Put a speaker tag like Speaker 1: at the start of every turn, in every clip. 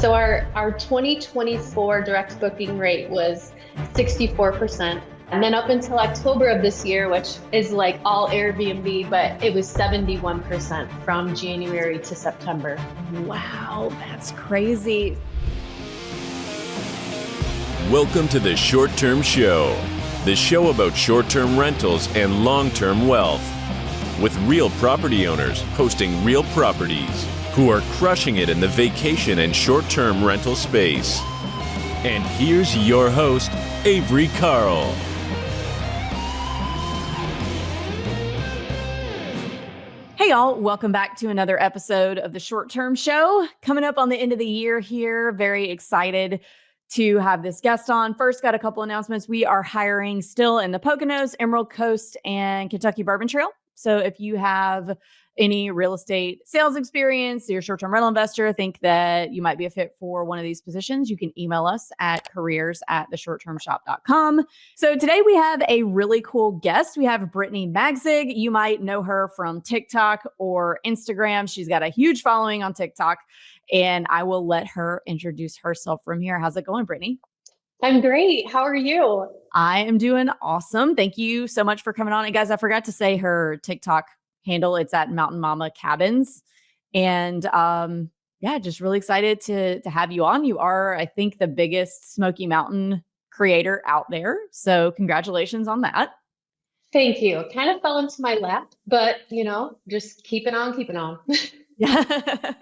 Speaker 1: So our 2024 direct booking rate was 64%. And then up until October of this year, which is like all Airbnb, but it was 71% from January to September.
Speaker 2: Wow, that's crazy.
Speaker 3: Welcome to the Short Term Show, the show about short-term rentals and long-term wealth, with real property owners hosting real properties who are crushing it in the vacation and short-term rental space. And here's your host, Avery Carl.
Speaker 2: Hey y'all, welcome back to another episode of the Short Term Show. Coming up on the end of the year here, very excited to have this guest on. First, got a couple announcements. We are hiring still in the Poconos, Emerald Coast, and Kentucky Bourbon Trail. So if you have any real estate sales experience, you're a short-term rental investor, think that you might be a fit for one of these positions, you can email us at careers@theshorttermshop.com. So today we have a really cool guest. We have Britney Magsig. You might know her from TikTok or Instagram. She's got a huge following on TikTok, and I will let her introduce herself from here. How's it going, Britney?
Speaker 1: I'm great. How are you?
Speaker 2: I am doing awesome. Thank you so much for coming on. And guys, I forgot to say her TikTok handle. It's at Mountain Mama Cabins. And just really excited to have you on. You are, I think, the biggest Smoky Mountain creator out there. So congratulations on that.
Speaker 1: Thank you. Kind of fell into my lap, but just keeping on.
Speaker 2: Yeah.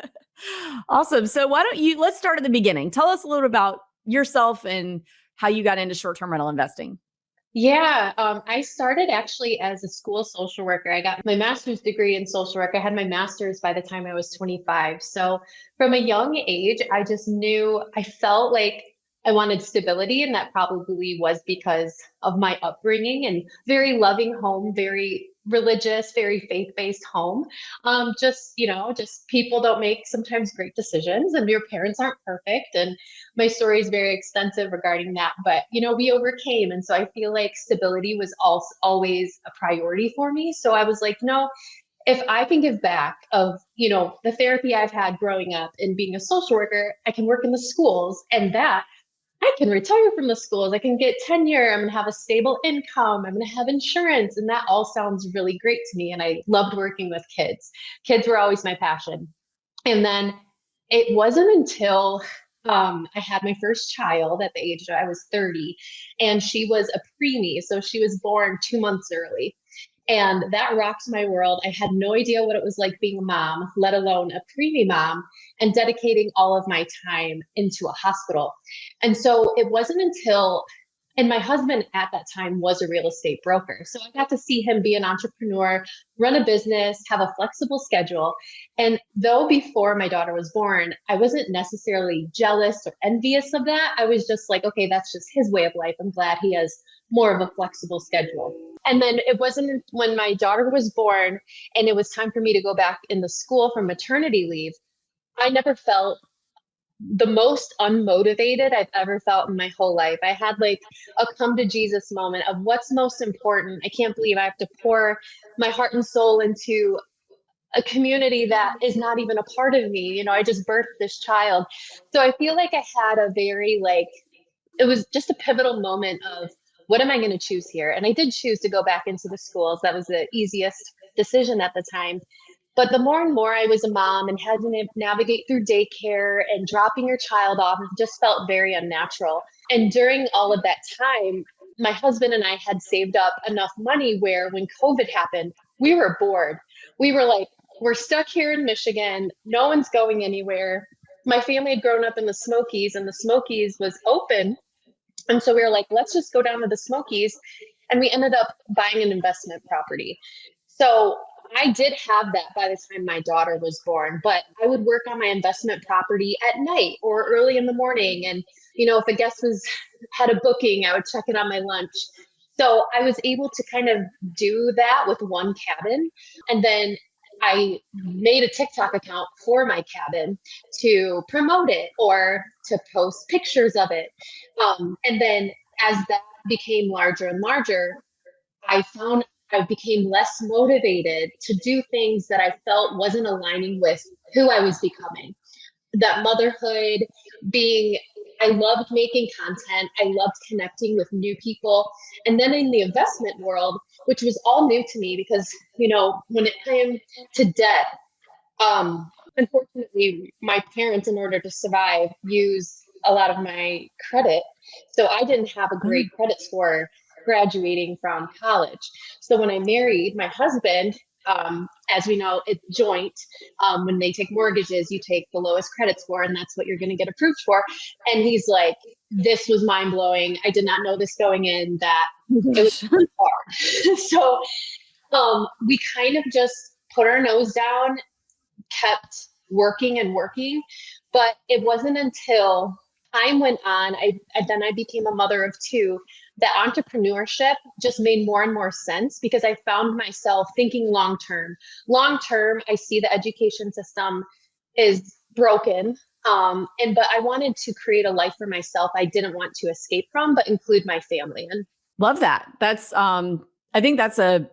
Speaker 2: Awesome. So let's start at the beginning. Tell us a little about yourself and how you got into short-term rental investing.
Speaker 1: Yeah, I started actually as a school social worker. I got my master's degree in social work. I had my master's by the time I was 25. So from a young age, I just knew I felt like I wanted stability, and that probably was because of my upbringing and very loving home, very religious, very faith-based home. Just people don't make sometimes great decisions, and your parents aren't perfect. And my story is very extensive regarding that, but we overcame. And so I feel like stability was also always a priority for me. So I was like, no, if I can give back of, the therapy I've had growing up and being a social worker, I can work in the schools, and that I can retire from the schools. I can get tenure. I'm going to have a stable income. I'm going to have insurance. And that all sounds really great to me. And I loved working with kids. Kids were always my passion. And then it wasn't until I had my first child at the age I was 30, and she was a preemie. So she was born 2 months early. And that rocked my world. I had no idea what it was like being a mom, let alone a preemie mom, and dedicating all of my time into a hospital. And so it wasn't until, and my husband at that time was a real estate broker. So I got to see him be an entrepreneur, run a business, have a flexible schedule. And though before my daughter was born, I wasn't necessarily jealous or envious of that. I was just like, okay, that's just his way of life. I'm glad he has more of a flexible schedule. And then it wasn't when my daughter was born and it was time for me to go back in the school for maternity leave, I never felt the most unmotivated I've ever felt in my whole life. I had like a come to Jesus moment of what's most important. I can't believe I have to pour my heart and soul into a community that is not even a part of me. I just birthed this child. So I feel like I had a very it was just a pivotal moment of what am I going to choose here? And I did choose to go back into the schools. That was the easiest decision at the time. But the more and more I was a mom and had to navigate through daycare and dropping your child off, it just felt very unnatural. And during all of that time, my husband and I had saved up enough money where when COVID happened, we were bored. We were like, we're stuck here in Michigan. No one's going anywhere. My family had grown up in the Smokies, and the Smokies was open. And so we were like, let's just go down to the Smokies. And we ended up buying an investment property. So I did have that by the time my daughter was born, but I would work on my investment property at night or early in the morning. And, if a guest had a booking, I would check it on my lunch. So I was able to kind of do that with one cabin. And then I made a TikTok account for my cabin to promote it or to post pictures of it. And then as that became larger and larger, I found I became less motivated to do things that I felt wasn't aligning with who I was becoming. that motherhood being, I loved making content. I loved connecting with new people. And then in the investment world, which was all new to me because, when it came to debt, unfortunately, my parents, in order to survive, use a lot of my credit. So I didn't have a great credit score graduating from college. So when I married my husband, as we know, it's joint. When they take mortgages, you take the lowest credit score, and that's what you're going to get approved for. And he's like, this was mind blowing. I did not know this going in, that it was hard. So we kind of just put our nose down, kept working and working. But it wasn't until time went on, then I became a mother of two, that entrepreneurship just made more and more sense because I found myself thinking long term. Long term, I see the education system is broken. But I wanted to create a life for myself I didn't want to escape from, but include my family in.
Speaker 2: Love that. That's I think that's a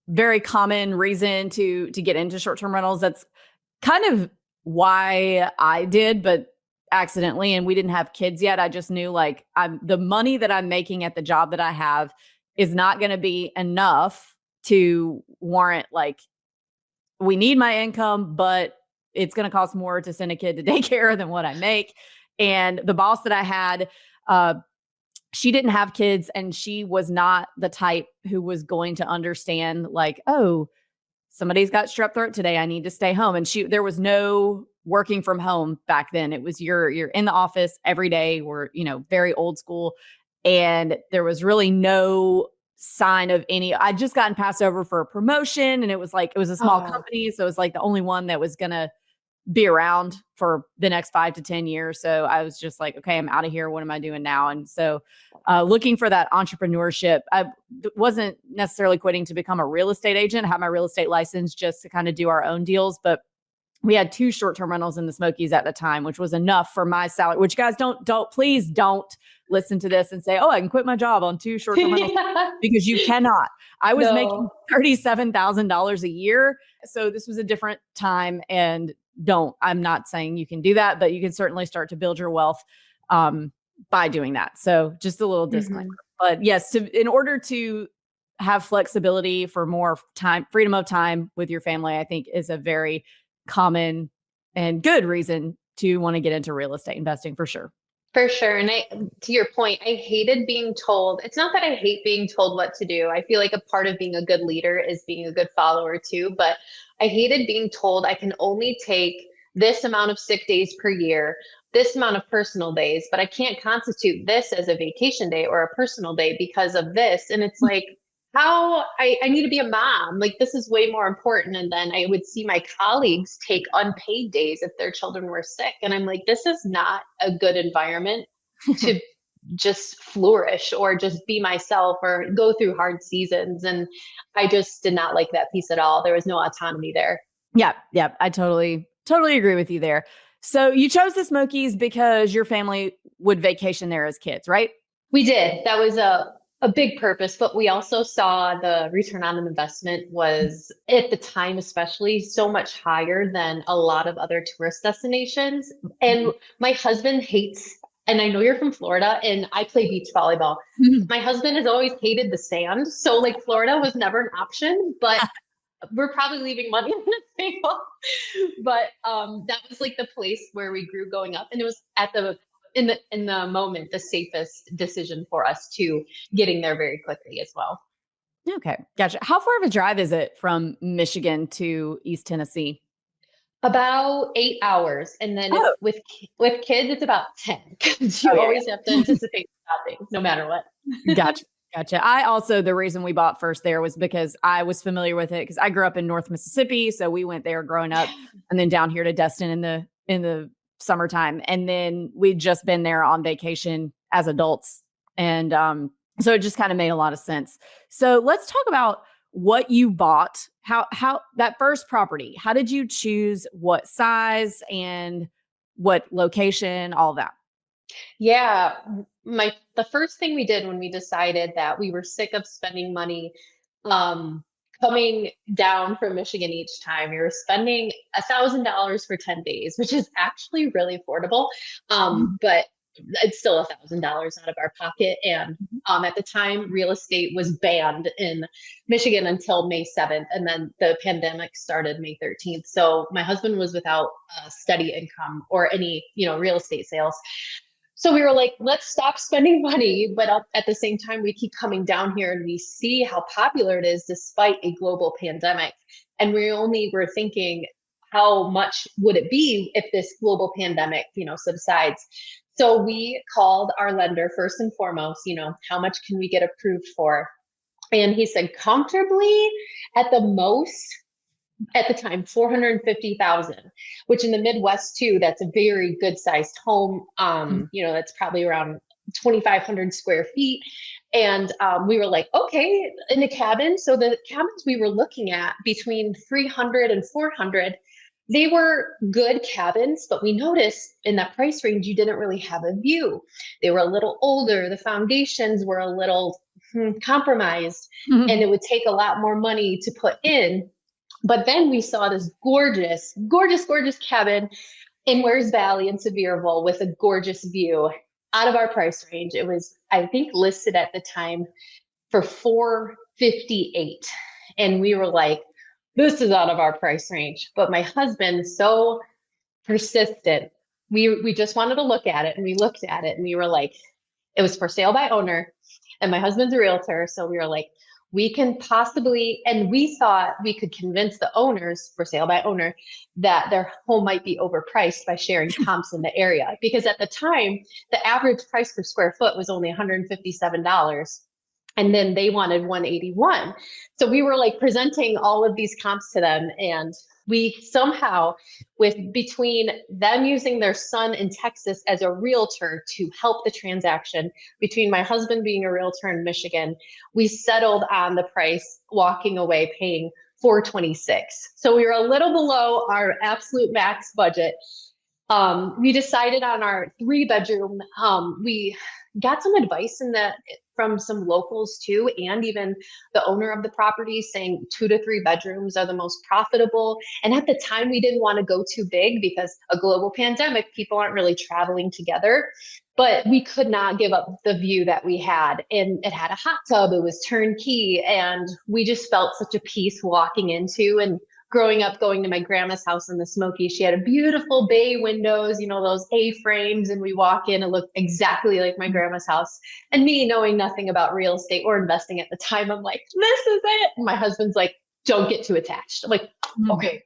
Speaker 2: very common reason to get into short-term rentals. That's kind of why I did, but accidentally, and we didn't have kids yet. I just knew like the money that I'm making at the job that I have is not going to be enough to warrant, like, we need my income, but it's going to cost more to send a kid to daycare than what I make. And the boss that I had, she didn't have kids, and she was not the type who was going to understand, like, oh, somebody's got strep throat today, I need to stay home. And there was no working from home back then. It was you're in the office every day. We're, very old school. And there was really no sign of any. I'd just gotten passed over for a promotion, and it was a small company. So it was like the only one that was going to be around for the next 5 to 10 years. So I was just like, okay, I'm out of here. What am I doing now? And so looking for that entrepreneurship, I wasn't necessarily quitting to become a real estate agent. I had my real estate license just to kind of do our own deals. But we had 2 short-term rentals in the Smokies at the time, which was enough for my salary, which, guys, please don't listen to this and say, oh, I can quit my job on 2 short-term rentals, because you cannot. I was making $37,000 a year. So this was a different time, and I'm not saying you can do that, but you can certainly start to build your wealth by doing that. So just a little disclaimer. But yes, in order to have flexibility for more time, freedom of time with your family, I think is a very common and good reason to want to get into real estate investing, for sure.
Speaker 1: For sure. And to your point, I hated being told. It's not that I hate being told what to do. I feel like a part of being a good leader is being a good follower too. But I hated being told I can only take this amount of sick days per year, this amount of personal days, but I can't constitute this as a vacation day or a personal day because of this. And it's like, how I need to be a mom. Like, this is way more important. And then I would see my colleagues take unpaid days if their children were sick. And I'm like, this is not a good environment to just flourish or just be myself or go through hard seasons. And I just did not like that piece at all. There was no autonomy there.
Speaker 2: Yeah. I totally agree with you there. So you chose the Smokies because your family would vacation there as kids, right?
Speaker 1: We did. That was a big purpose, but we also saw the return on an investment was, at the time especially, so much higher than a lot of other tourist destinations. And my husband hates, and I know you're from Florida, and I play beach volleyball. My husband has always hated the sand. So like Florida was never an option, but we're probably leaving money on the table. But that was like the place where we grew growing up. And it was in the moment, the safest decision for us to getting there very quickly as well.
Speaker 2: Okay. Gotcha. How far of a drive is it from Michigan to East Tennessee?
Speaker 1: About 8 hours. And then with kids, it's about 10. You always have to anticipate stopping no matter what.
Speaker 2: Gotcha. The reason we bought first there was because I was familiar with it because I grew up in North Mississippi. So we went there growing up, and then down here to Destin in the summertime. And then we'd just been there on vacation as adults. And so it just kind of made a lot of sense. So let's talk about what you bought, how that first property, how did you choose what size and what location, all that?
Speaker 1: Yeah. The first thing we did when we decided that we were sick of spending money coming down from Michigan each time, we were spending $1,000 for 10 days, which is actually really affordable. But it's still $1,000 out of our pocket. And at the time, real estate was banned in Michigan until May 7th. And then the pandemic started May 13th. So my husband was without steady income or any, real estate sales. So we were like, let's stop spending money. But at the same time, we keep coming down here and we see how popular it is despite a global pandemic. And we only were thinking, how much would it be if this global pandemic, subsides? So we called our lender first and foremost, how much can we get approved for? And he said comfortably at the most, at the time, 450,000, which in the Midwest too, that's a very good sized home. That's probably around 2,500 square feet. And we were like, okay, in a cabin. So the cabins we were looking at between 300 and 400, they were good cabins, but we noticed in that price range, you didn't really have a view. They were a little older. The foundations were a little compromised, and it would take a lot more money to put in. But then we saw this gorgeous, gorgeous, gorgeous cabin in Wares Valley in Sevierville with a gorgeous view out of our price range. It was, I think, listed at the time for $458. And we were like, this is out of our price range. But my husband, so persistent, we just wanted to look at it, and we looked at it and we were like, it was for sale by owner, and my husband's a realtor. So we were like, we can possibly, and we thought we could convince the owners for sale by owner that their home might be overpriced by sharing comps in the area. Because at the time, the average price per square foot was only $157. And then they wanted 181. So we were like presenting all of these comps to them. And we somehow, with between them using their son in Texas as a realtor to help the transaction, between my husband being a realtor in Michigan, we settled on the price, walking away paying $426. So we were a little below our absolute max budget. We decided on our 3-bedroom. We got some advice in that from some locals too, and even the owner of the property saying 2 to 3 bedrooms are the most profitable. And at the time, we didn't want to go too big because a global pandemic, people aren't really traveling together. But we could not give up the view that we had. And it had a hot tub, it was turnkey, and we just felt such a peace walking into. And growing up, going to my grandma's house in the Smoky, she had a beautiful bay windows, those A-frames, and we walk in, it looked exactly like my grandma's house. And me knowing nothing about real estate or investing at the time, I'm like, this is it. And my husband's like, don't get too attached. I'm like, okay.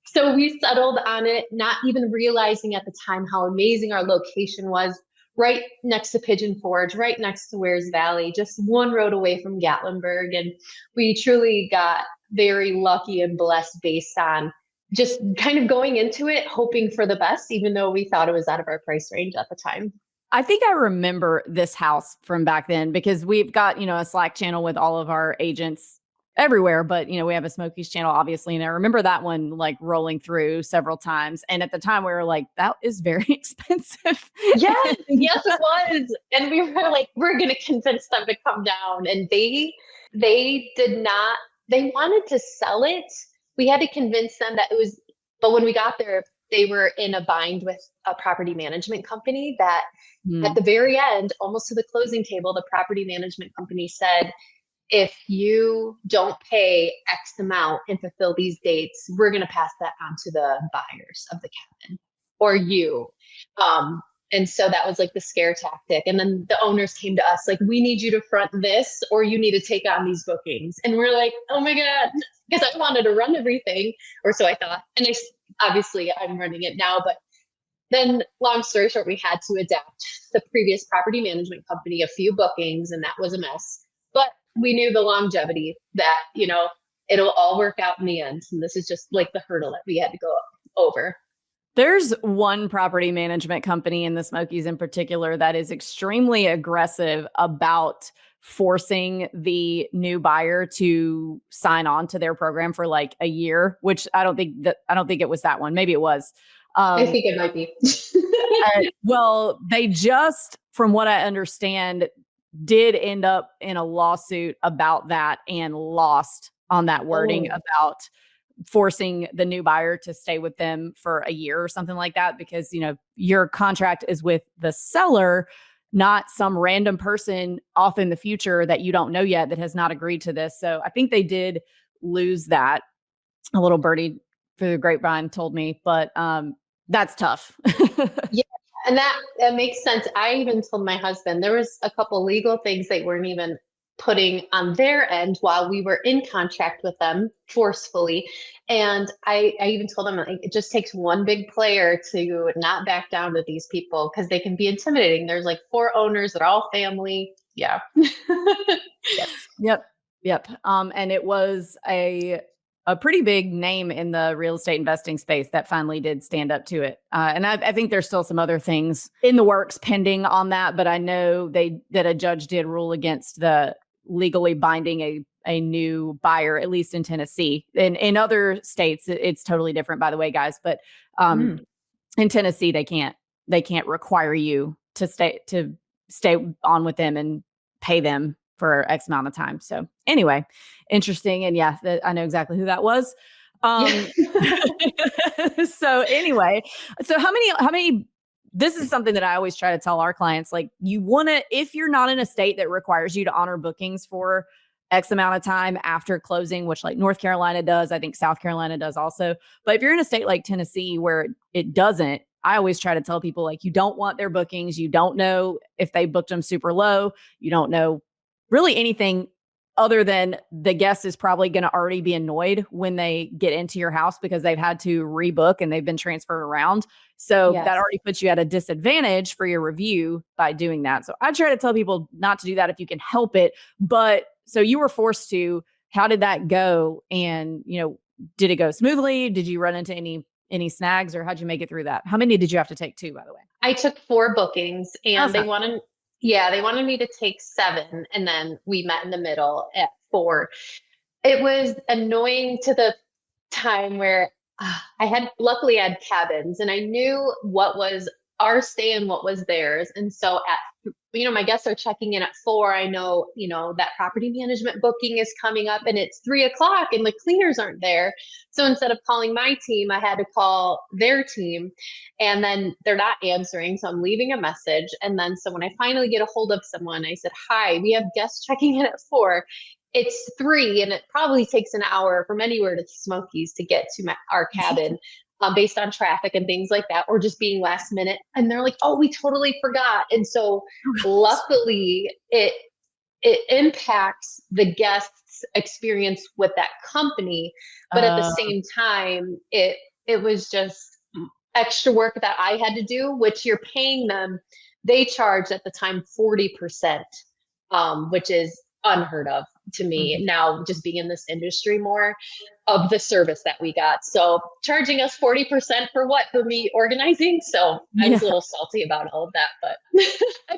Speaker 1: So we settled on it, not even realizing at the time how amazing our location was, right next to Pigeon Forge, right next to Wares Valley, just one road away from Gatlinburg. And we truly got very lucky and blessed based on just kind of going into it, hoping for the best, even though we thought it was out of our price range at the time.
Speaker 2: I think I remember this house from back then because we've got, a Slack channel with all of our agents everywhere, but we have a Smokies channel, obviously. And I remember that one like rolling through several times. And at the time we were like, that is very expensive.
Speaker 1: Yes, yes, it was. And we were like, we're going to convince them to come down. And they did not. They wanted to sell it. We had to convince them that it was, but when we got there, they were in a bind with a property management company that at the very end, almost to the closing table, the property management company said, if you don't pay X amount and fulfill these dates, we're going to pass that on to the buyers of the cabin or you. And so that was like the scare tactic. And then the owners came to us like, we need you to front this or you need to take on these bookings. And we're like, oh my God, because I wanted to run everything, or so I thought. And obviously I'm running it now, but then long story short, we had to adapt the previous property management company, a few bookings, and that was a mess. But we knew the longevity that, it'll all work out in the end. And this is just like the hurdle that we had to go over.
Speaker 2: There's one property management company in the Smokies in particular that is extremely aggressive about forcing the new buyer to sign on to their program for like a year, which I don't think it was that one. Maybe it was.
Speaker 1: I think it might be.
Speaker 2: Well, they just, from what I understand, did end up in a lawsuit about that and lost on that wording about forcing the new buyer to stay with them for a year or something like that, because, your contract is with the seller, not some random person off in the future that you don't know yet that has not agreed to this. So I think they did lose that. A little birdie through the grapevine told me, but that's tough.
Speaker 1: Yeah, and that makes sense. I even told my husband there was a couple legal things they weren't even putting on their end while we were in contract with them forcefully. And I even told him, like, it just takes one big player to not back down to these people because they can be intimidating. There's like 4 owners that are all family. Yeah.
Speaker 2: Yes. Yep. And it was a pretty big name in the real estate investing space that finally did stand up to it. And I think there's still some other things in the works pending on that, but I know that a judge did rule against the legally binding a new buyer, at least in Tennessee. In other states, it's totally different, by the way, guys. But in Tennessee, they can't require you to stay on with them and pay them for X amount of time. So anyway, interesting. And yeah, I know exactly who that was. So anyway, so how many, this is something that I always try to tell our clients, like, if you're not in a state that requires you to honor bookings for X amount of time after closing, which like North Carolina does, I think South Carolina does also. But if you're in a state like Tennessee where it doesn't, I always try to tell people, like, you don't want their bookings. You don't know if they booked them super low. You don't know really anything other than the guest is probably going to already be annoyed when they get into your house because they've had to rebook and they've been transferred around. So that already puts you at a disadvantage for your review by doing that. So I try to tell people not to do that if you can help it. But so you were forced to. How did that go? And, did it go smoothly? Did you run into any snags, or how'd you make it through that? How many did you have to take too, by the way?
Speaker 1: I took 4 bookings and they wanted me to take 7. And then we met in the middle at 4. It was annoying to the time where luckily I had cabins and I knew what was our stay and what was theirs. And so my guests are checking in at 4. I know, that property management booking is coming up and it's 3:00 and the cleaners aren't there. So instead of calling my team, I had to call their team and then they're not answering. So I'm leaving a message. And then, so when I finally get a hold of someone, I said, "Hi, we have guests checking in at 4. It's 3 and it probably takes an hour from anywhere to Smoky's to get to our cabin." Based on traffic and things like that, or just being last minute. And they're like, "Oh, we totally forgot." And so luckily it impacts the guest's experience with that company. But at the same time, it was just extra work that I had to do, which you're paying them. They charged at the time 40%, which is unheard of to me now, just being in this industry more, of the service that we got. So charging us 40% for what? For me organizing. So I was a little salty about all of that, but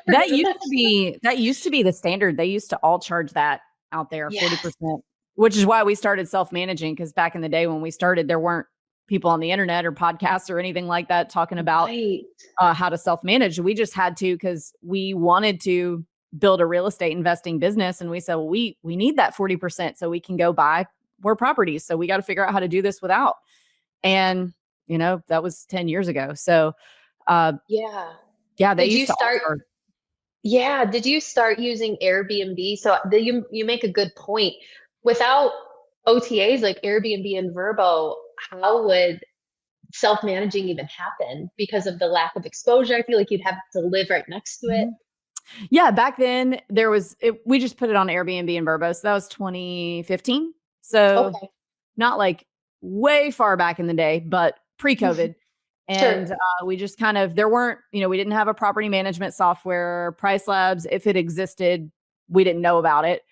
Speaker 2: that used to be the standard. They used to all charge that out there, 40%, which is why we started self-managing. Because back in the day when we started, there weren't people on the internet or podcasts or anything like that talking about how to self-manage. We just had to, because we wanted to build a real estate investing business. And we said, well, we need that 40% so we can go buy more properties. So we got to figure out how to do this without. And, that was 10 years ago. So,
Speaker 1: did you start? Yeah. Did you start using Airbnb? So you make a good point. Without OTAs like Airbnb and Vrbo, how would self-managing even happen because of the lack of exposure? I feel like you'd have to live right next to it.
Speaker 2: Yeah, back then we just put it on Airbnb and Vrbo. So that was 2015. So not like way far back in the day, but pre-COVID. And we just there weren't, we didn't have a property management software, Price Labs. If it existed, we didn't know about it.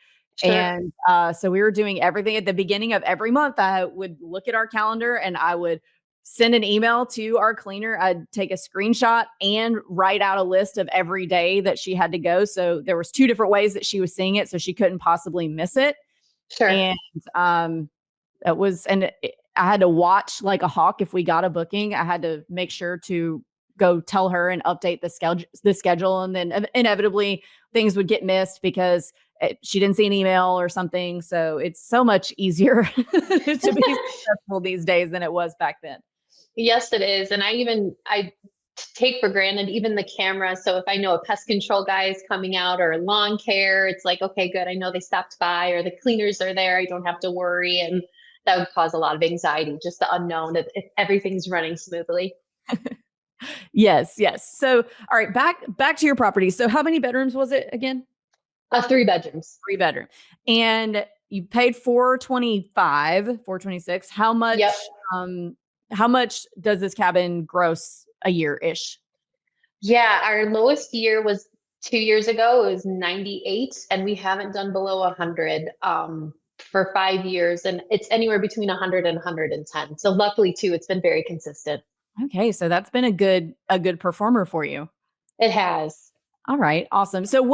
Speaker 2: And so we were doing everything at the beginning of every month. I would look at our calendar and I would send an email to our cleaner. I'd take a screenshot and write out a list of every day that she had to go. So there was 2 different ways that she was seeing it, so she couldn't possibly miss it. And I had to watch like a hawk. If we got a booking, I had to make sure to go tell her and update the schedule. And then inevitably things would get missed because she didn't see an email or something. So it's so much easier to be successful these days than it was back then.
Speaker 1: Yes, it is. And I take for granted even the camera. So if I know a pest control guy is coming out or lawn care, it's like, okay, good. I know they stopped by or the cleaners are there. I don't have to worry. And that would cause a lot of anxiety, just the unknown if everything's running smoothly.
Speaker 2: Yes, yes. So, all right, back to your property. So how many bedrooms was it again?
Speaker 1: 3 bedrooms.
Speaker 2: 3-bedroom. And you paid 426. How much
Speaker 1: Yep.
Speaker 2: How much does this cabin gross a year-ish?
Speaker 1: Yeah, our lowest year was 2 years ago. It was 98, and we haven't done below 100 for 5 years, and it's anywhere between 100 and 110. So luckily too, it's been very consistent.
Speaker 2: Okay, so that's been a good performer for you.
Speaker 1: It has.
Speaker 2: All right, awesome. So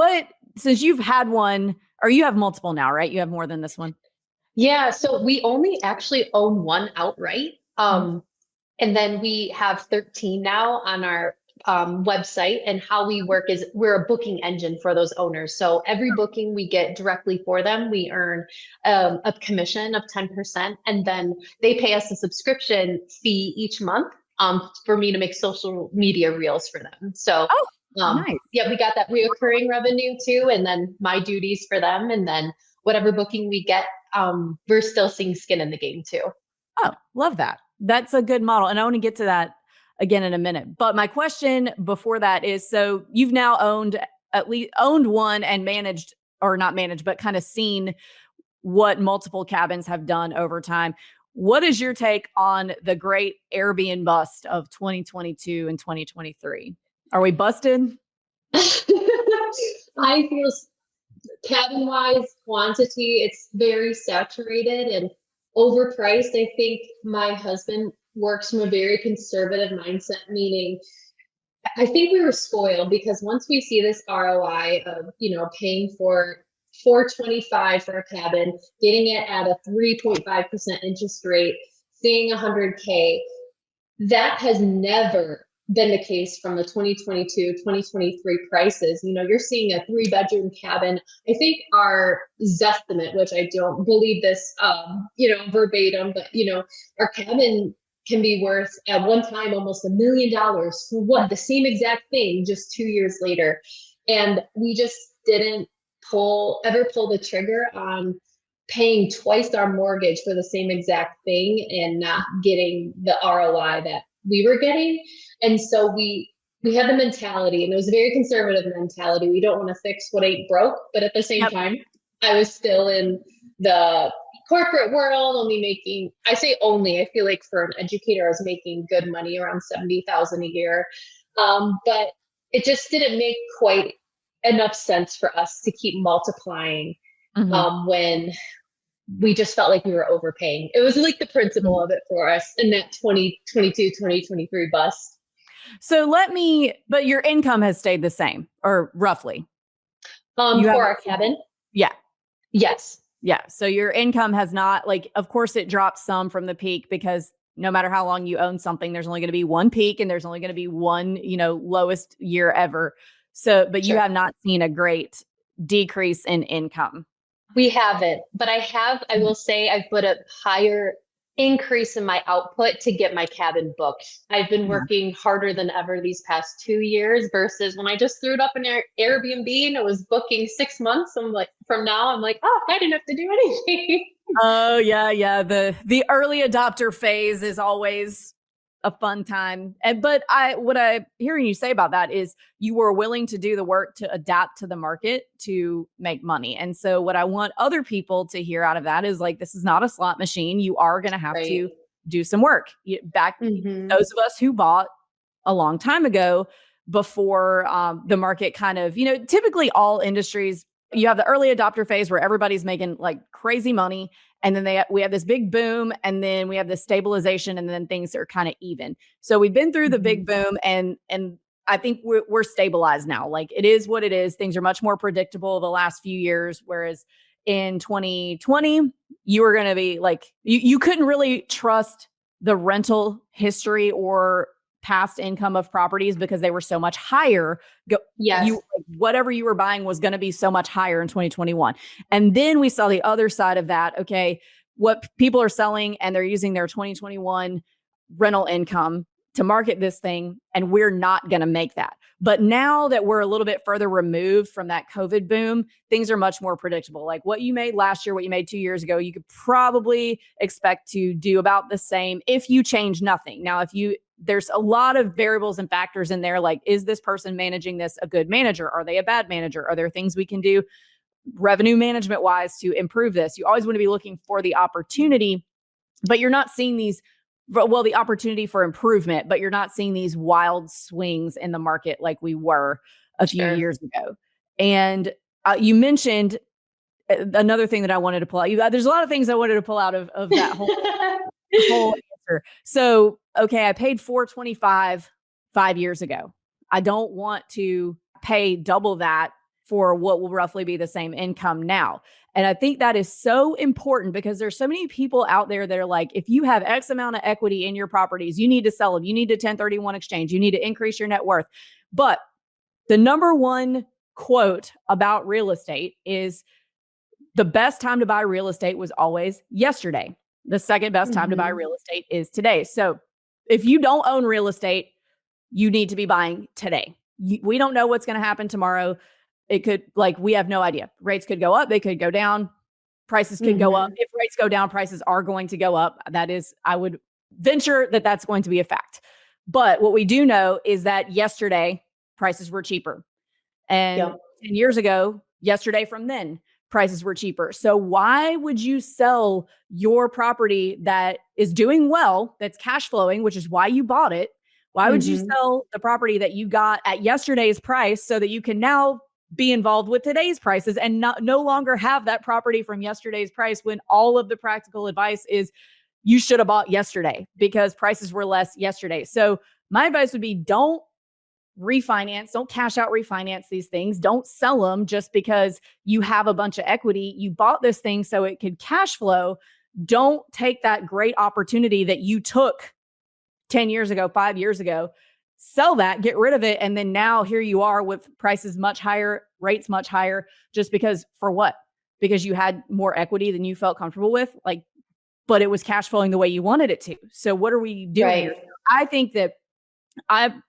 Speaker 2: since you've had one, or you have multiple now, right? You have more than this one.
Speaker 1: Yeah, so we only actually own one outright. And then we have 13 now on our website. And how we work is we're a booking engine for those owners. So every booking we get directly for them, we earn a commission of 10%. And then they pay us a subscription fee each month for me to make social media reels for them. So
Speaker 2: nice.
Speaker 1: Yeah, we got that reoccurring revenue too. And then my duties for them. And then whatever booking we get, we're still seeing skin in the game too.
Speaker 2: Oh, love that. That's a good model. And I want to get to that again in a minute. But my question before that is, so you've now owned one and managed, or not managed, but kind of seen what multiple cabins have done over time. What is your take on the great Airbnb bust of 2022 and 2023? Are we busted?
Speaker 1: I feel cabin wise, quantity, it's very saturated and overpriced. I think my husband works from a very conservative mindset, meaning I think we were spoiled because once we see this ROI of, paying for $425 for a cabin, getting it at a 3.5% interest rate, seeing 100K, that has never been the case from the 2022, 2023 prices. You're seeing a 3-bedroom cabin. I think our Zestimate, which I don't believe this, verbatim, but, our cabin can be worth at one time almost $1 million for what? The same exact thing just 2 years later. And we just didn't ever pull the trigger on paying twice our mortgage for the same exact thing and not getting the ROI that we were getting. And so we had the mentality, and it was a very conservative mentality. We don't want to fix what ain't broke, but at the same time, I was still in the corporate world, only making, I say only, I feel like for an educator, I was making good money, around $70,000 a year. But it just didn't make quite enough sense for us to keep multiplying when we just felt like we were overpaying. It was like the principle of it for us in that 2022, 2023 bust.
Speaker 2: So but your income has stayed the same, or roughly?
Speaker 1: For our cabin?
Speaker 2: Yeah.
Speaker 1: Yes.
Speaker 2: Yeah. So your income has not, of course it drops some from the peak, because no matter how long you own something, there's only going to be one peak and there's only going to be one, lowest year ever. So, but you have not seen a great decrease in income.
Speaker 1: We haven't, but I will say I've put a higher increase in my output to get my cabin booked. I've been working harder than ever these past 2 years versus when I just threw it up in Airbnb and it was booking 6 months. From now, I'm like, oh, I didn't have to do anything.
Speaker 2: Oh yeah. The early adopter phase is always a fun time. But what I'm hearing you say about that is you were willing to do the work to adapt to the market to make money. And so what I want other people to hear out of that is this is not a slot machine. You are going to have to do some work. Those of us who bought a long time ago before the market kind of, typically all industries, you have the early adopter phase where everybody's making crazy money. And then we have this big boom, and then we have this stabilization, and then things are kind of even. So we've been through the big boom, and I think we're stabilized now. It is what it is. Things are much more predictable the last few years. Whereas in 2020, you were going to be you couldn't really trust the rental history or past income of properties because they were so much higher.
Speaker 1: Yes.
Speaker 2: Whatever you were buying was going to be so much higher in 2021. And then we saw the other side of that. Okay, what people are selling, and they're using their 2021 rental income to market this thing, and we're not going to make that. But now that we're a little bit further removed from that COVID boom, things are much more predictable. Like what you made last year, what you made 2 years ago, you could probably expect to do about the same if you change nothing. Now, there's a lot of variables and factors in there. Like, is this person managing this a good manager? Are they a bad manager? Are there things we can do revenue management wise to improve this? You always want to be looking for the opportunity, but you're not seeing the opportunity for improvement, but you're not seeing these wild swings in the market like we were a few years ago. And you mentioned another thing that I wanted to pull out. There's a lot of things I wanted to pull out of that whole answer. So, okay, I paid $425 5 years ago. I don't want to pay double that for what will roughly be the same income now. And I think that is so important because there's so many people out there that are like, if you have X amount of equity in your properties, you need to sell them. You need to 1031 exchange. You need to increase your net worth. But the number one quote about real estate is the best time to buy real estate was always yesterday. The second best time to buy real estate is today. So if you don't own real estate, you need to be buying today. We don't know what's going to happen tomorrow. It could, we have no idea. Rates could go up. They could go down. Prices could go up. If rates go down, prices are going to go up. That is, I would venture that that's going to be a fact. But what we do know is that yesterday prices were cheaper. And 10 years ago, yesterday from then, prices were cheaper. So why would you sell your property that is doing well, that's cash flowing, which is why you bought it? Why would you sell the property that you got at yesterday's price so that you can now be involved with today's prices and no longer have that property from yesterday's price, when all of the practical advice is you should have bought yesterday because prices were less yesterday? So my advice would be, don't refinance, don't cash out refinance these things. Don't sell them just because you have a bunch of equity. You bought this thing so it could cash flow. Don't take that great opportunity that you took 10 years ago, 5 years ago, sell that, get rid of it. And then now here you are with prices much higher, rates much higher, just because, for what? Because you had more equity than you felt comfortable with, but it was cash flowing the way you wanted it to. So what are we doing here? I think that I'm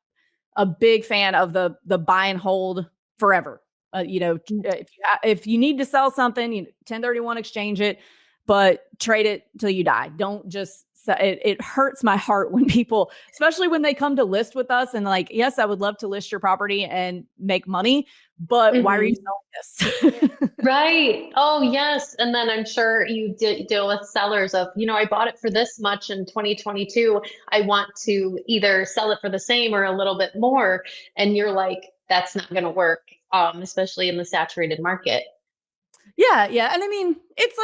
Speaker 2: a big fan of the buy and hold forever. If you need to sell something, 1031 exchange it, but trade it till you die. Don't just, it hurts my heart when people, especially when they come to list with us and yes, I would love to list your property and make money, but why are you selling this?
Speaker 1: Right. Oh, yes. And then I'm sure you deal with sellers of, I bought it for this much in 2022. I want to either sell it for the same or a little bit more. And you're like, that's not going to work, especially in the saturated market.
Speaker 2: Yeah. Yeah. And I mean, it's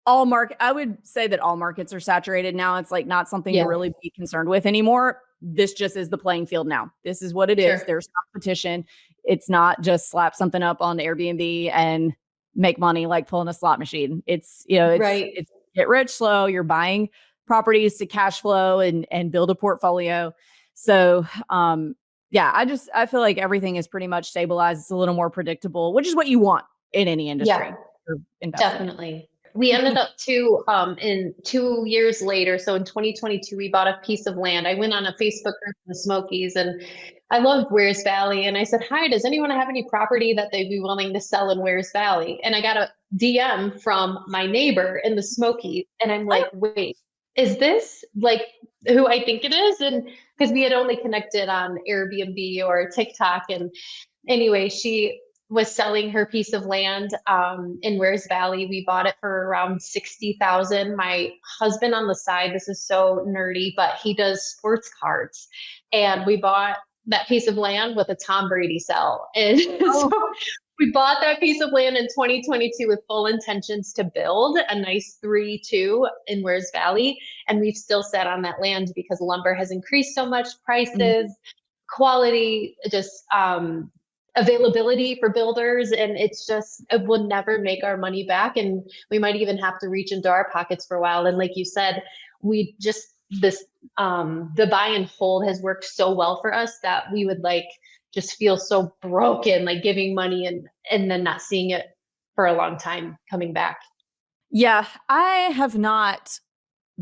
Speaker 2: I would say that all markets are saturated now. It's not something to really be concerned with anymore. This just is the playing field now. This is what it is. There's competition. It's not just slap something up on Airbnb and make money like pulling a slot machine. It's get rich slow. You're buying properties to cash flow and build a portfolio. So, I feel like everything is pretty much stabilized. It's a little more predictable, which is what you want in any industry.
Speaker 1: Yeah, definitely. We ended up in 2 years later. So in 2022, we bought a piece of land. I went on a Facebook group in the Smokies and I loved Wears Valley. And I said, hi, does anyone have any property that they'd be willing to sell in Wears Valley? And I got a DM from my neighbor in the Smokies. And I'm like, wait, is this who I think it is? And because we had only connected on Airbnb or TikTok. And anyway, she was selling her piece of land in Wears Valley. We bought it for around $60,000. My husband on the side, this is so nerdy, but he does sports cards. And we bought that piece of land with a Tom Brady cell. And so we bought that piece of land in 2022 with full intentions to build a nice 3-2 in Wears Valley. And we've still sat on that land because lumber has increased so much, prices, quality, just availability for builders. And it will never make our money back. And we might even have to reach into our pockets for a while. And like you said, we just this the buy and hold has worked so well for us that we would like just feel so broken, like giving money and then not seeing it for a long time coming back.
Speaker 2: Yeah, I have not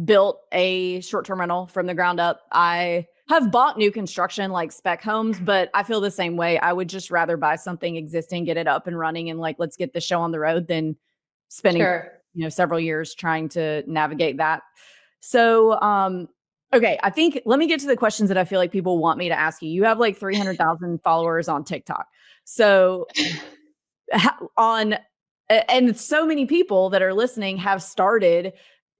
Speaker 2: built a short-term rental from the ground up. I have bought new construction like spec homes, but I feel the same way. I would just rather buy something existing, get it up and running, and like let's get the show on the road than spending
Speaker 1: Sure.
Speaker 2: several years trying to navigate that. So okay, I think let me get to the questions that I feel like people want me to ask you. You have like 300,000 followers on TikTok. So on and so many people that are listening have started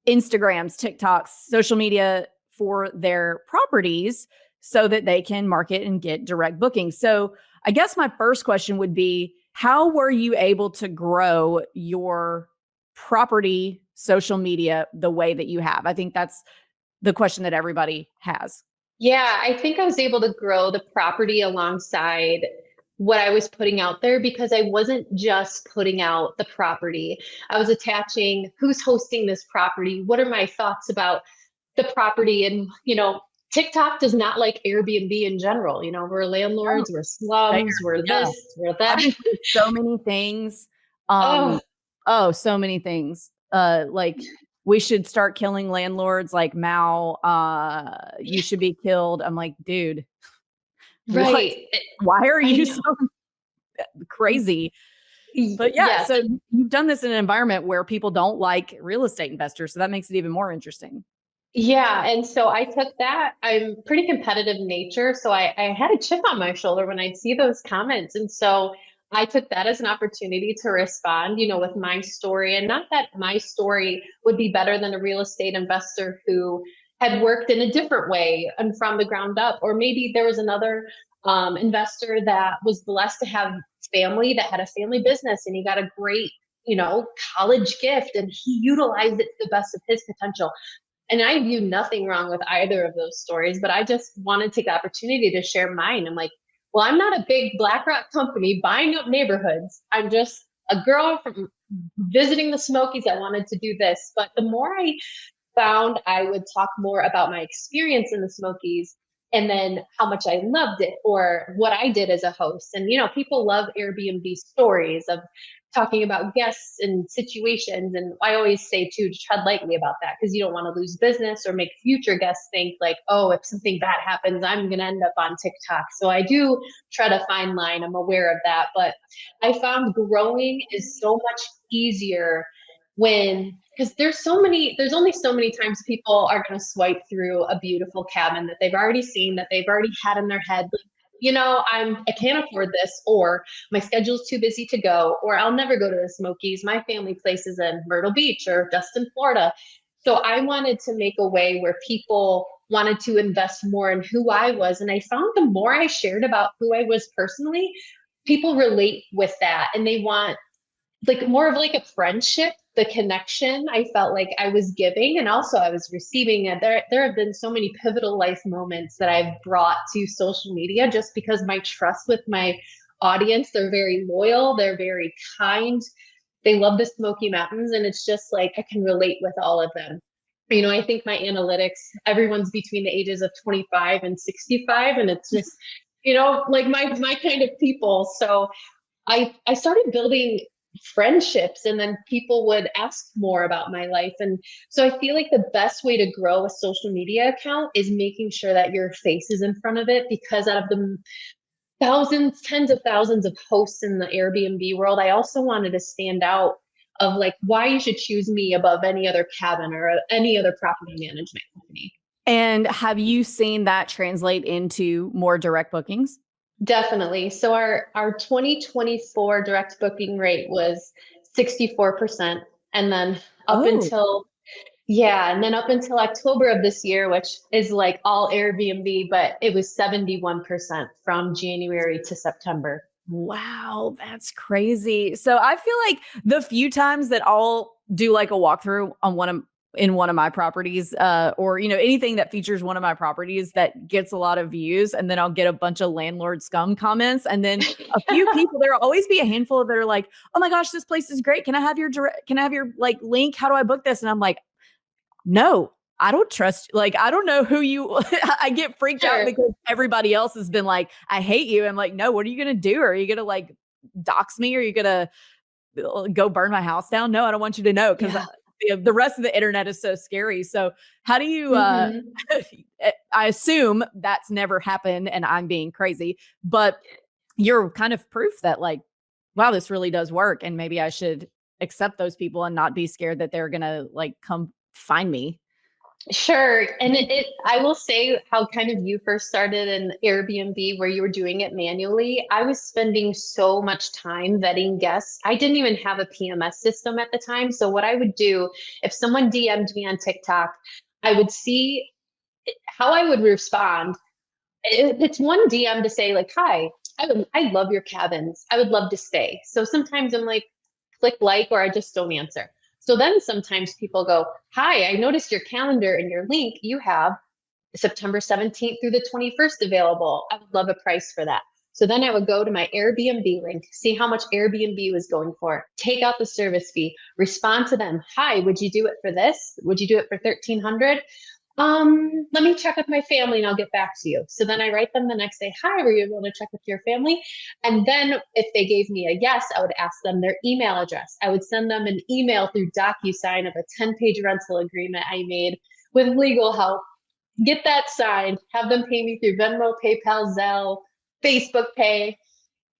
Speaker 2: Instagrams, TikToks, social media for their properties so that they can market and get direct bookings. So I guess my first question would be, how were you able to grow your property social media the way that you have? I think that's the question that everybody has.
Speaker 1: Yeah, I think I was able to grow the property alongside what I was putting out there because I wasn't just putting out the property. I was attaching who's hosting this property, what are my thoughts about the property, and TikTok does not like Airbnb in general. We're landlords, we're
Speaker 2: Fair.
Speaker 1: slums, we're
Speaker 2: Yeah.
Speaker 1: this, we're
Speaker 2: I've
Speaker 1: that.
Speaker 2: been through so many things.
Speaker 1: Oh,
Speaker 2: So many things. Like we should start killing landlords like Mao. You should be killed. I'm like, dude, what?
Speaker 1: right.
Speaker 2: Why are
Speaker 1: I
Speaker 2: you
Speaker 1: know.
Speaker 2: so crazy? But yeah,
Speaker 1: Yes.
Speaker 2: so you've done this in an environment where people don't like real estate investors. So that makes it even more interesting.
Speaker 1: Yeah, and so I took that. I'm pretty competitive in nature, so I had a chip on my shoulder when I'd see those comments. And so I took that as an opportunity to respond, with my story. And not that my story would be better than a real estate investor who had worked in a different way and from the ground up. Or maybe there was another investor that was blessed to have family that had a family business and he got a great, college gift and he utilized it to the best of his potential. And I view nothing wrong with either of those stories, but I just wanted to take the opportunity to share mine. I'm like, well, I'm not a big BlackRock company buying up neighborhoods. I'm just a girl from visiting the Smokies that wanted to do this. But the more I found, I would talk more about my experience in the Smokies and then how much I loved it or what I did as a host. And, people love Airbnb stories of talking about guests and situations. And I always say too, to tread lightly about that because you don't want to lose business or make future guests think like, oh, if something bad happens, I'm going to end up on TikTok. So I do tread a fine line. I'm aware of that. But I found growing is so much easier because there's only so many times people are going to swipe through a beautiful cabin that they've already seen, that they've already had in their head. I can't afford this, or my schedule's too busy to go, or I'll never go to the Smokies. My family place is in Myrtle Beach or Destin, Florida. So I wanted to make a way where people wanted to invest more in who I was. And I found the more I shared about who I was personally, people relate with that and they want like more of like a friendship, the connection I felt like I was giving and also I was receiving. And there have been so many pivotal life moments that I've brought to social media just because my trust with my audience, they're very loyal, they're very kind, they love the Smoky Mountains, and it's just like I can relate with all of them. I think my analytics, everyone's between the ages of 25 and 65, and it's just, like my kind of people. So I started building friendships and then people would ask more about my life. And so I feel like the best way to grow a social media account is making sure that your face is in front of it, because out of the thousands, tens of thousands of hosts in the Airbnb world, I also wanted to stand out of like why you should choose me above any other cabin or any other property management company.
Speaker 2: And have you seen that translate into more direct bookings?
Speaker 1: Definitely. So our 2024 direct booking rate was 64%. And then up until October of this year, which is like all Airbnb, but it was 71% from January to September.
Speaker 2: Wow, that's crazy. So I feel like the few times that I'll do like a walkthrough on one of my properties, or anything that features one of my properties that gets a lot of views, and then I'll get a bunch of landlord scum comments, and then a few people. There'll always be a handful that are like, "Oh my gosh, this place is great. Can I have your like link? How do I book this?" And I'm like, "No, I don't trust, like, I don't know who you, I get freaked out
Speaker 1: Sure.
Speaker 2: because everybody else has been like, I hate you. I'm like, no, what are you going to do? Are you going to like dox me? Or are you going to go burn my house down? No, I don't want you to know, because
Speaker 1: Yeah.
Speaker 2: the rest of the internet is so scary. So how do you,
Speaker 1: Mhm.
Speaker 2: I assume that's never happened and I'm being crazy, but you're kind of proof that like, wow, this really does work. And maybe I should accept those people and not be scared that they're going to like come find me.
Speaker 1: Sure. And I will say how kind of you first started in Airbnb where you were doing it manually. I was spending so much time vetting guests. I didn't even have a PMS system at the time. So what I would do if someone DM'd me on TikTok, I would see how I would respond. It's one DM to say like, "Hi, I love your cabins. I would love to stay." So sometimes I'm like, click like, or I just don't answer. So then sometimes people go, "Hi, I noticed your calendar and your link. You have September 17th through the 21st available. I would love a price for that." So then I would go to my Airbnb link, see how much Airbnb was going for, take out the service fee, respond to them. "Hi, would you do it for this? Would you do it for 1300? Let me check with my family and I'll get back to you." So then I write them the next day, "Hi, were you able to check with your family?" And then if they gave me a yes, I would ask them their email address. I would send them an email through DocuSign of a 10-page rental agreement I made with legal help, get that signed, have them pay me through Venmo, PayPal, Zelle, Facebook Pay.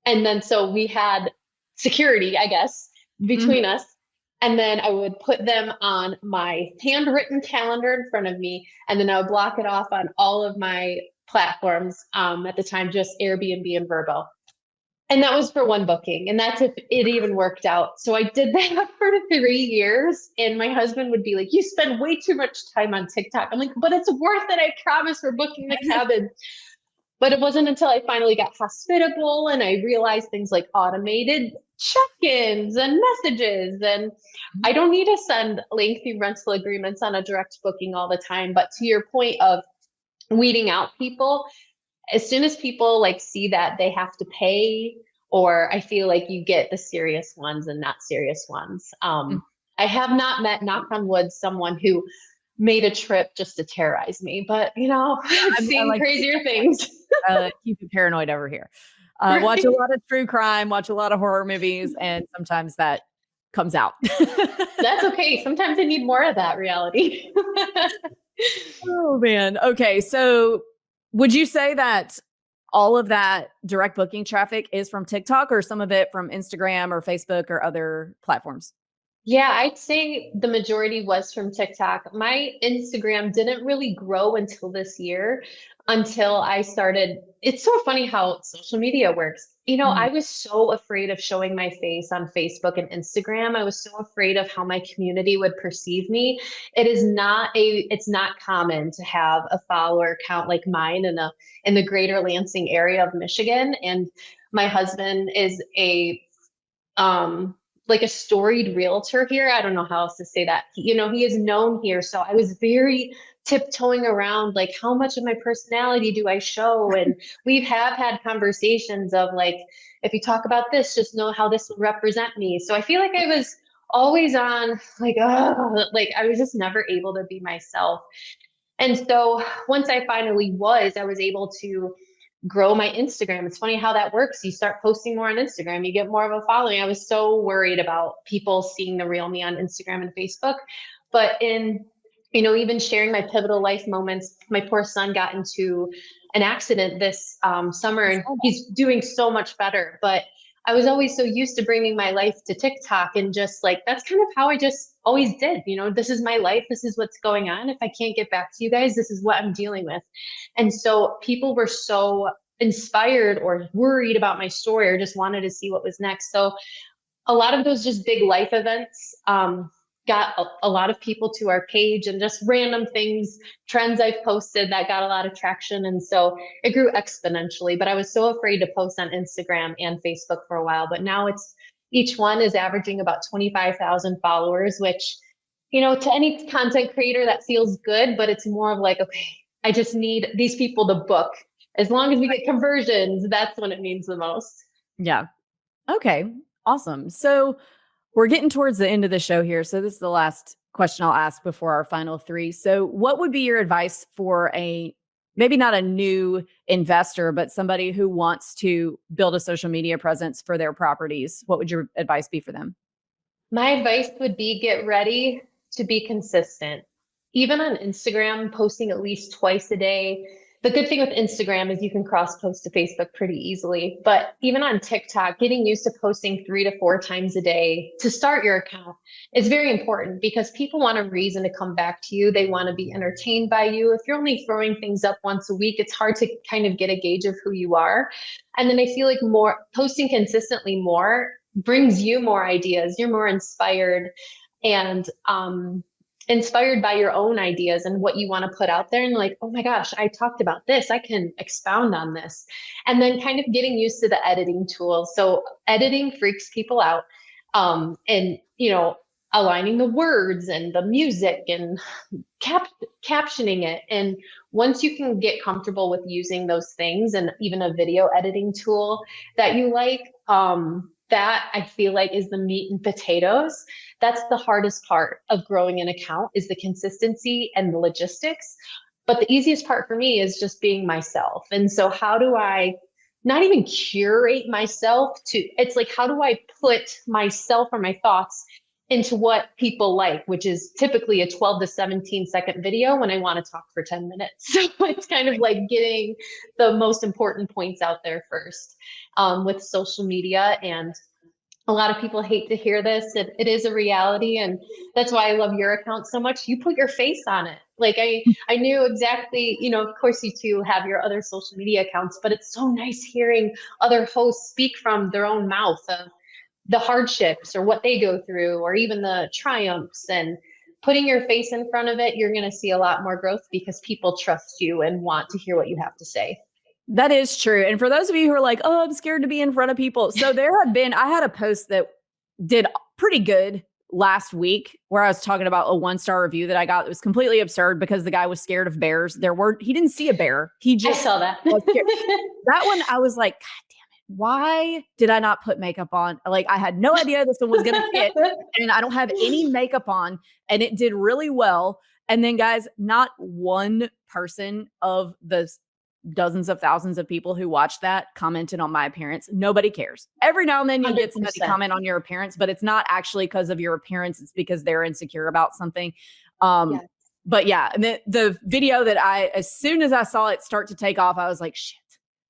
Speaker 1: And then so we had security, I guess,
Speaker 2: Mhm.
Speaker 1: between us. And then I would put them on my handwritten calendar in front of me. And then I would block it off on all of my platforms, at the time, just Airbnb and Vrbo. And that was for one booking. And that's if it even worked out. So I did that for 3 years. And my husband would be like, "You spend way too much time on TikTok." I'm like, "But it's worth it. I promise, we're booking the cabin." But it wasn't until I finally got hospitable and I realized things like automated check-ins and messages. And I don't need to send lengthy rental agreements on a direct booking all the time. But to your point of weeding out people, as soon as people like see that they have to pay, or I feel like you get the serious ones and not serious ones. I have not met, knock on wood, someone who made a trip just to terrorize me, but I've
Speaker 2: I
Speaker 1: seen
Speaker 2: like
Speaker 1: crazier things.
Speaker 2: keep it paranoid over here. Watch a
Speaker 1: Right?
Speaker 2: lot of true crime, watch a lot of horror movies, and sometimes that comes out.
Speaker 1: That's okay. Sometimes I need more of that reality.
Speaker 2: Oh man. Okay. So would you say that all of that direct booking traffic is from TikTok or some of it from Instagram or Facebook or other platforms?
Speaker 1: Yeah, I'd say the majority was from TikTok. My Instagram didn't really grow until this year, until I started. It's so funny how social media works.
Speaker 2: Mhm.
Speaker 1: I was so afraid of showing my face on Facebook and Instagram. I was so afraid of how my community would perceive me. It's not common to have a follower count like mine in the greater Lansing area of Michigan. And my husband is a um like a storied realtor here. I don't know how else to say that. He is known here. So I was very tiptoeing around like, how much of my personality do I show? And we've have had conversations of like, if you talk about this, just know how this will represent me. So I feel like I was always on like, oh, like I was just never able to be myself. And so once I was able to grow my Instagram. It's funny how that works. You start posting more on Instagram, you get more of a following. I was so worried about people seeing the real me on Instagram and Facebook. But even sharing my pivotal life moments, my poor son got into an accident this summer
Speaker 2: I
Speaker 1: and
Speaker 2: saw that.
Speaker 1: he's doing so much better. But I was always so used to bringing my life to TikTok and just like, that's kind of how I just always did. This is my life. This is what's going on. If I can't get back to you guys, this is what I'm dealing with. And so people were so inspired or worried about my story or just wanted to see what was next. So a lot of those just big life events got a lot of people to our page, and just random things, trends I've posted that got a lot of traction. And so it grew exponentially. But I was so afraid to post on Instagram and Facebook for a while. But now each one is averaging about 25,000 followers, which, to any content creator that feels good, but it's more of like, okay, I just need these people to book. As long as we get conversions, that's when it means the most.
Speaker 2: Yeah. Okay. Awesome. So we're getting towards the end of the show here. So this is the last question I'll ask before our final three. So what would be your advice for maybe not a new investor, but somebody who wants to build a social media presence for their properties? What would your advice be for them?
Speaker 1: My advice would be get ready to be consistent. Even on Instagram, posting at least twice a day. The good thing with Instagram is you can cross post to Facebook pretty easily. But even on TikTok, getting used to posting 3 to 4 times a day to start your account is very important because people want a reason to come back to you. They want to be entertained by you. If you're only throwing things up once a week, it's hard to kind of get a gauge of who you are. And then I feel like more posting consistently more brings you more ideas. You're more inspired and inspired by your own ideas and what you want to put out there. And like, oh my gosh, I talked about this. I can expound on this. And then kind of getting used to the editing tools. So editing freaks people out. And, aligning the words and the music and captioning it. And once you can get comfortable with using those things and even a video editing tool that you like, that I feel like is the meat and potatoes. That's the hardest part of growing an account is the consistency and the logistics. But the easiest part for me is just being myself. And so how do I not even curate myself it's like, how do I put myself or my thoughts into what people like, which is typically a 12 to 17-second video when I want to talk for 10 minutes. So it's kind of like getting the most important points out there first with social media. And a lot of people hate to hear this. It is a reality. And that's why I love your account so much. You put your face on it. Like I knew exactly, of course you two have your other social media accounts, but it's so nice hearing other hosts speak from their own mouth of the hardships or what they go through, or even the triumphs, and putting your face in front of it. You're going to see a lot more growth because people trust you and want to hear what you have to say.
Speaker 2: That is true. And for those of you who are like, oh, I'm scared to be in front of people. So I had a post that did pretty good last week where I was talking about a 1-star review that I got. It was completely absurd because the guy was scared of bears. He didn't see a bear. He just
Speaker 1: I saw that.
Speaker 2: That one, I was like, God damn it. Why did I not put makeup on? Like, I had no idea this one was going to hit, and I don't have any makeup on, and it did really well. And then guys, not one person of the dozens of thousands of people who watched that commented on my appearance. Nobody cares. Every now and then you get somebody comment on your appearance, but it's not actually because of your appearance. It's because they're insecure about something. But yeah, and the video that as soon as I saw it start to take off, I was like, shit,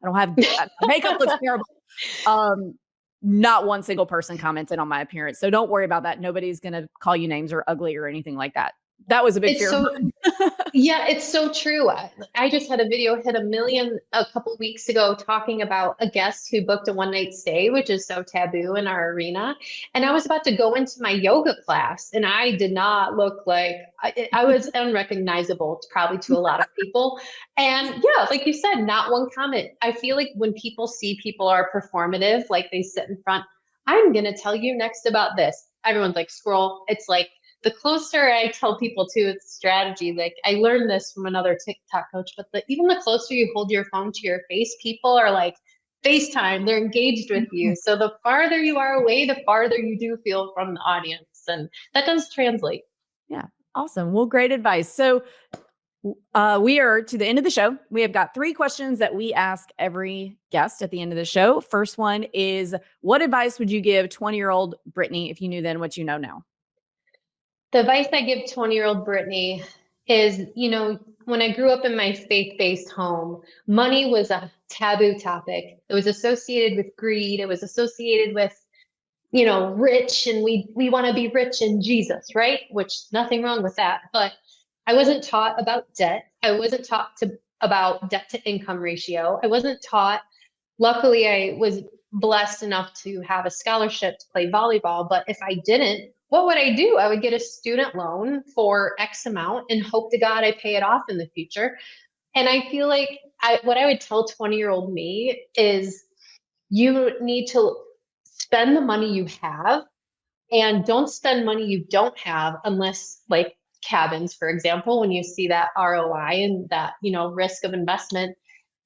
Speaker 2: I don't have makeup looks terrible. Not one single person commented on my appearance. So don't worry about that. Nobody's going to call you names or ugly or anything like that. That was a big fear.
Speaker 1: Yeah, it's so true. I just had a video hit 1 million a couple weeks ago talking about a guest who booked a one-night stay, which is so taboo in our arena. And I was about to go into my yoga class, and I did not look like I was unrecognizable probably to a lot of people. And yeah, like you said, not one comment. I feel like when people see people are performative, like they sit in front, I'm going to tell you next about this. Everyone's like, scroll. It's like, the closer I tell people to it's strategy, like I learned this from another TikTok coach, but even the closer you hold your phone to your face, people are like FaceTime, they're engaged with you. So the farther you are away, the farther you do feel from the audience. And that does translate.
Speaker 2: Yeah. Awesome. Well, great advice. So we are to the end of the show. We have got 3 questions that we ask every guest at the end of the show. First one is, what advice would you give 20-year-old Britney if you knew then what you know now?
Speaker 1: The advice I give 20-year-old Britney is, when I grew up in my faith-based home, money was a taboo topic. It was associated with greed. It was associated with, rich, and we want to be rich in Jesus, right? Which nothing wrong with that. But I wasn't taught about debt. I wasn't taught about debt to income ratio. I wasn't taught. Luckily, I was blessed enough to have a scholarship to play volleyball. But if I didn't, what would I do? I would get a student loan for X amount and hope to God I pay it off in the future. And I feel like what I would tell 20-year-old me is you need to spend the money you have, and don't spend money you don't have unless, like cabins, for example, when you see that ROI and that, risk of investment.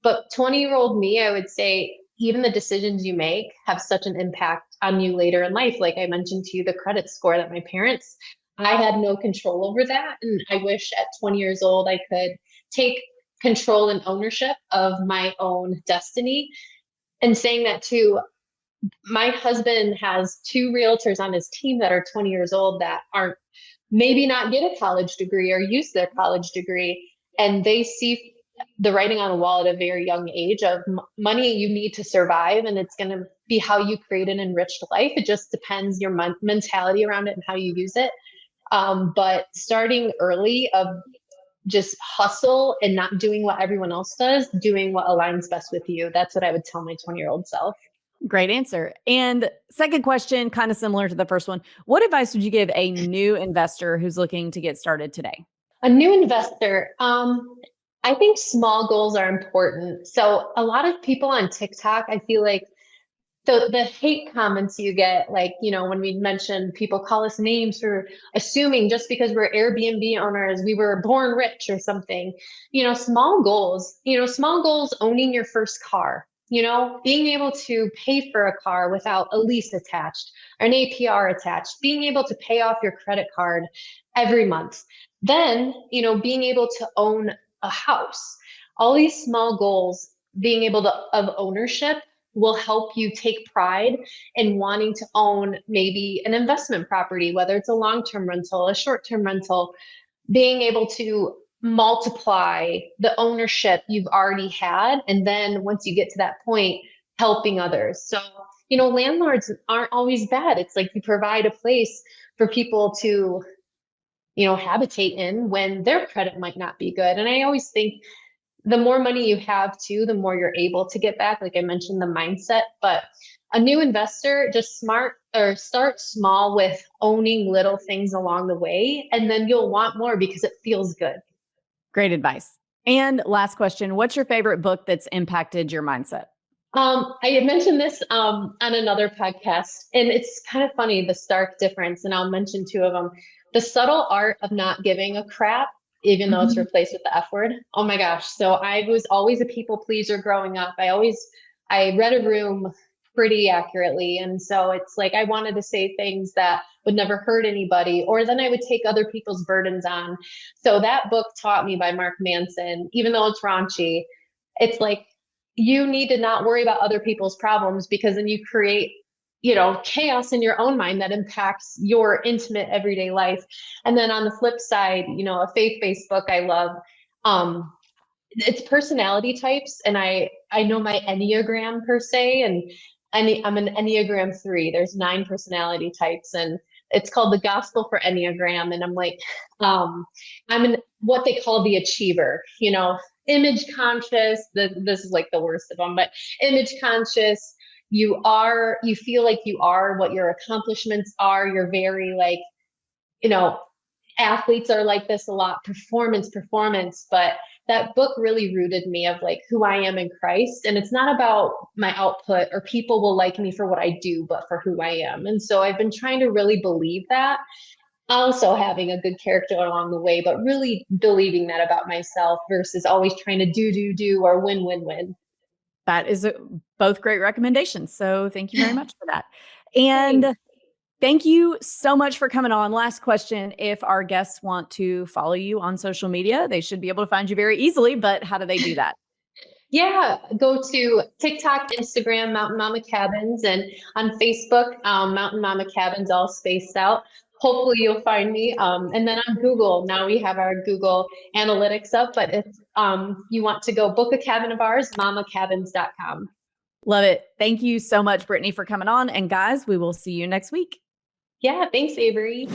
Speaker 1: But 20-year-old me, I would say, even the decisions you make have such an impact on you later in life. Like I mentioned to you, the credit score that my parents I had no control over that. And I wish at 20 years old, I could take control and ownership of my own destiny. And saying that too, my husband has two realtors on his team that are 20 years old that aren't maybe not get a college degree or use their college degree. And they see the writing on the wall at a very young age of money you need to survive. And it's going to be how you create an enriched life. It just depends your mentality around it and how you use it. But starting early of just hustle and not doing what everyone else does, doing what aligns best with you. That's what I would tell my 20-year-old self.
Speaker 2: Great answer. And second question, kind of similar to the first one. What advice would you give a new investor who's looking to get started today?
Speaker 1: A new investor, I think small goals are important. So a lot of people on TikTok, I feel like the hate comments you get, like, when we mentioned people call us names for assuming just because we're Airbnb owners, we were born rich or something. Small goals, owning your first car, being able to pay for a car without a lease attached or an APR attached, being able to pay off your credit card every month. Then, being able to own a house. All these small goals, being able to of ownership will help you take pride in wanting to own maybe an investment property, whether it's a long-term rental, a short-term rental, being able to multiply the ownership you've already had. And then once you get to that point, helping others. So, landlords aren't always bad. It's like you provide a place for people to, habitate in when their credit might not be good. And I always think the more money you have too, the more you're able to get back. Like I mentioned, the mindset, but a new investor, just start small with owning little things along the way. And then you'll want more because it feels good.
Speaker 2: Great advice. And last question, what's your favorite book that's impacted your mindset?
Speaker 1: I had mentioned this on another podcast, and it's kind of funny, the stark difference, and I'll mention two of them. The Subtle Art of Not Giving a Crap, even though it's replaced with the F word. Oh my gosh. So I was always a people pleaser growing up. I read a room pretty accurately. And so it's like, I wanted to say things that would never hurt anybody, or then I would take other people's burdens on. So that book taught me by Mark Manson, even though it's raunchy, it's like, you need to not worry about other people's problems, because then you create chaos in your own mind that impacts your intimate everyday life. And then on the flip side, a faith-based book I love, it's personality types. And I know my Enneagram per se, and I'm an Enneagram 3. There's 9 personality types, and it's called The Gospel for Enneagram. And I'm like, I'm what they call the achiever, image conscious. This is like the worst of them, but image conscious. You feel like you are what your accomplishments are. You're very like, athletes are like this a lot, performance. But that book really rooted me of like who I am in Christ. And it's not about my output or people will like me for what I do, but for who I am. And so I've been trying to really believe that. Also having a good character along the way, but really believing that about myself versus always trying to do or win.
Speaker 2: That is both great recommendations. So thank you very much for that. And thank you so much for coming on. Last question. If our guests want to follow you on social media, they should be able to find you very easily, but how do they do that?
Speaker 1: Yeah, go to TikTok, Instagram, Mountain Mama Cabins, and on Facebook, Mountain Mama Cabins, all spaced out. Hopefully you'll find me. And then on Google, now we have our Google Analytics up, but if you want to go book a cabin of ours, mamacabins.com.
Speaker 2: Love it. Thank you so much, Britney, for coming on. And guys, we will see you next week.
Speaker 1: Yeah, thanks, Avery.